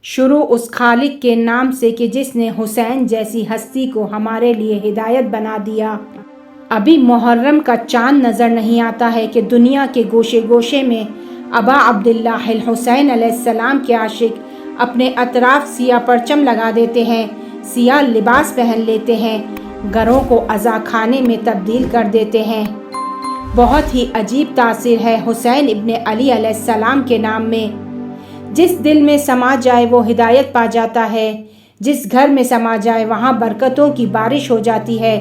شروع اس خالق کے نام سے کہ جس نے حسین جیسی ہستی کو ہمارے لیے ہدایت بنا دیا۔ ابھی محرم کا چاند نظر نہیں آتا ہے کہ دنیا کے گوشے گوشے میں ابا عبداللہ الحسین علیہ السلام کے عاشق اپنے اطراف سیاہ پرچم لگا دیتے ہیں، سیاہ لباس پہن لیتے ہیں، گھروں کو عزا خانے میں تبدیل کر دیتے ہیں۔ بہت ہی عجیب تاثیر ہے حسین ابن علی علیہ السلام کے نام میں۔ جس دل میں سما جائے وہ ہدایت پا جاتا ہے، جس گھر میں سما جائے وہاں برکتوں کی بارش ہو جاتی ہے،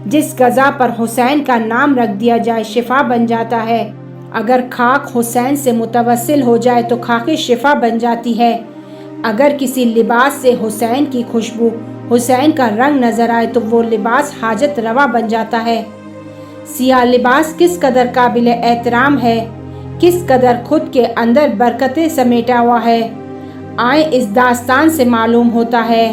جس غذا پر حسین کا نام رکھ دیا جائے شفا بن جاتا ہے۔ اگر خاک حسین سے متوسل ہو جائے تو خاک شفا بن جاتی ہے۔ اگر کسی لباس سے حسین کی خوشبو، حسین کا رنگ نظر آئے تو وہ لباس حاجت روا بن جاتا ہے۔ سیاہ لباس کس قدر قابل احترام ہے، کس قدر خود کے اندر برکتیں سمیٹا ہوا ہے، آئیں اس داستان سے معلوم ہوتا ہے۔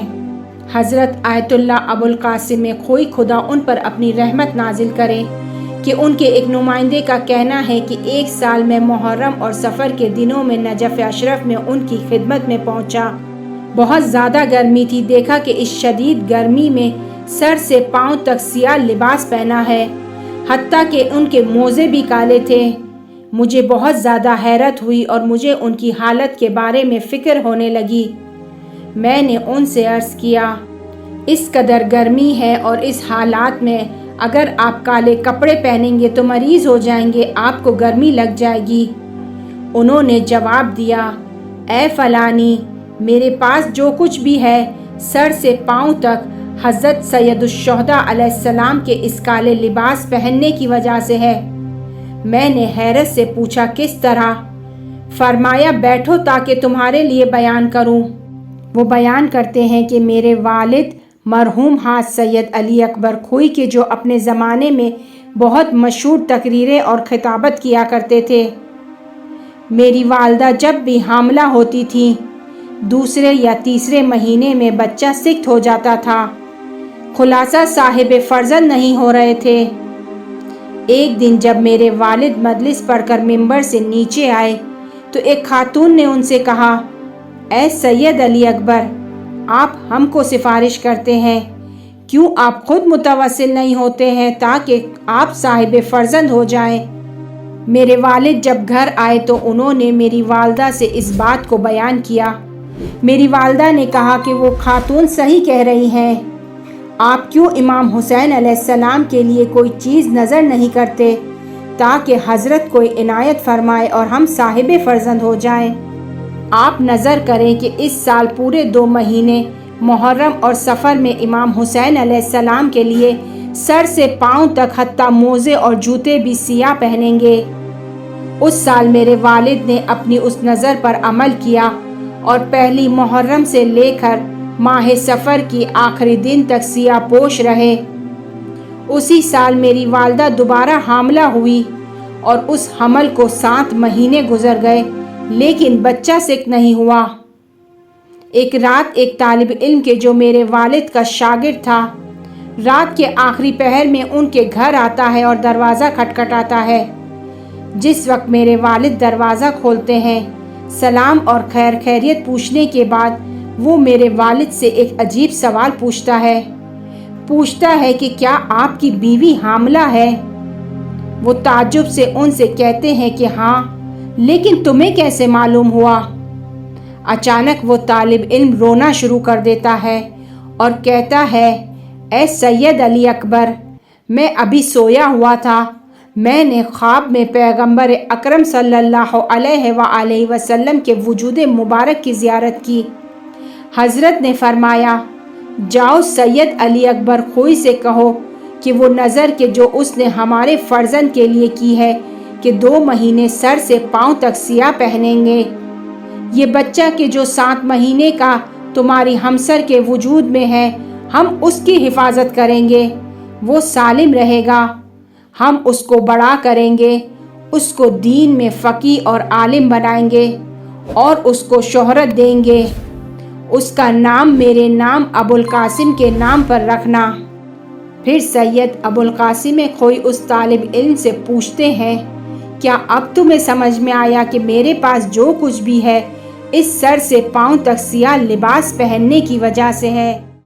حضرت آیت اللہ ابو القاسم خوئی خدا ان پر اپنی رحمت نازل کریں کہ ان کے ایک نمائندے کا کہنا ہے کہ ایک سال میں محرم اور سفر کے دنوں میں نجف اشرف میں ان کی خدمت میں پہنچا۔ بہت زیادہ گرمی تھی، دیکھا کہ اس شدید گرمی میں سر سے پاؤں تک سیاہ لباس پہنا ہے، حتیٰ کہ ان کے موزے بھی کالے تھے۔ مجھے بہت زیادہ حیرت ہوئی اور مجھے ان کی حالت کے بارے میں فکر ہونے لگی۔ میں نے ان سے عرض کیا، اس قدر گرمی ہے اور اس حالات میں اگر آپ کالے کپڑے پہنیں گے تو مریض ہو جائیں گے، آپ کو گرمی لگ جائے گی۔ انہوں نے جواب دیا، اے فلانی، میرے پاس جو کچھ بھی ہے سر سے پاؤں تک حضرت سید الشہداء علیہ السلام کے اس کالے لباس پہننے کی وجہ سے ہے۔ میں نے حیرت سے پوچھا، کس طرح؟ فرمایا، بیٹھو تاکہ تمہارے لیے بیان کروں۔ وہ بیان کرتے ہیں کہ میرے والد مرحوم حاج سید علی اکبر خوئی کے جو اپنے زمانے میں بہت مشہور تقریریں اور خطابت کیا کرتے تھے، میری والدہ جب بھی حاملہ ہوتی تھی دوسرے یا تیسرے مہینے میں بچہ سکت ہو جاتا تھا، خلاصہ صاحب فرزند نہیں ہو رہے تھے۔ ایک دن جب میرے والد مجلس پڑھ کر منبر سے نیچے آئے تو ایک خاتون نے ان سے کہا، اے سید علی اکبر، آپ ہم کو سفارش کرتے ہیں، کیوں آپ خود متوسل نہیں ہوتے ہیں تاکہ آپ صاحب فرزند ہو جائیں؟ میرے والد جب گھر آئے تو انہوں نے میری والدہ سے اس بات کو بیان کیا۔ میری والدہ نے کہا کہ وہ خاتون صحیح کہہ رہی ہیں، آپ کیوں امام حسین علیہ السلام کے لیے کوئی چیز نظر نہیں کرتے تاکہ حضرت کو عنایت فرمائے اور ہم صاحب فرزند ہو جائیں؟ آپ نظر کریں کہ اس سال پورے 2 مہینے محرم اور سفر میں امام حسین علیہ السلام کے لیے سر سے پاؤں تک حتیٰ موزے اور جوتے بھی سیاہ پہنیں گے۔ اس سال میرے والد نے اپنی اس نظر پر عمل کیا اور پہلی محرم سے لے کر ماہ سفر کی آخری دن تک سیاہ پوش رہے۔ اسی سال میری والدہ دوبارہ حاملہ ہوئی اور اس حمل کو 7 مہینے گزر گئے لیکن بچہ سکت نہیں ہوا۔ ایک رات ایک طالب علم کے جو میرے والد کا شاگرد تھا، رات کے آخری پہر میں ان کے گھر آتا ہے اور دروازہ کھٹکھٹاتا ہے۔ جس وقت میرے والد دروازہ کھولتے ہیں، سلام اور خیر خیریت پوچھنے کے بعد وہ میرے والد سے ایک عجیب سوال پوچھتا ہے کہ کیا آپ کی بیوی حاملہ ہے؟ وہ تعجب سے ان سے کہتے ہیں کہ ہاں، لیکن تمہیں کیسے معلوم ہوا؟ اچانک وہ طالب علم رونا شروع کر دیتا ہے اور کہتا ہے، اے سید علی اکبر، میں ابھی سویا ہوا تھا، میں نے خواب میں پیغمبر اکرم صلی اللہ علیہ وآلہ وسلم کے وجود مبارک کی زیارت کی۔ حضرت نے فرمایا، جاؤ سید علی اکبر خوئی سے کہو کہ وہ نظر کہ جو اس نے ہمارے فرزند کے لیے کی ہے کہ 2 مہینے سر سے پاؤں تک سیاہ پہنیں گے، یہ بچہ کہ جو 7 مہینے کا تمہاری ہمسر کے وجود میں ہے، ہم اس کی حفاظت کریں گے، وہ سالم رہے گا، ہم اس کو بڑا کریں گے، اس کو دین میں فقیہ اور عالم بنائیں گے اور اس کو شہرت دیں گے، اس کا نام میرے نام ابو القاسم کے نام پر رکھنا۔ پھر سید ابو القاسم خوئی اس طالب علم سے پوچھتے ہیں، کیا اب تمہیں سمجھ میں آیا کہ میرے پاس جو کچھ بھی ہے اس سر سے پاؤں تک سیاہ لباس پہننے کی وجہ سے ہے۔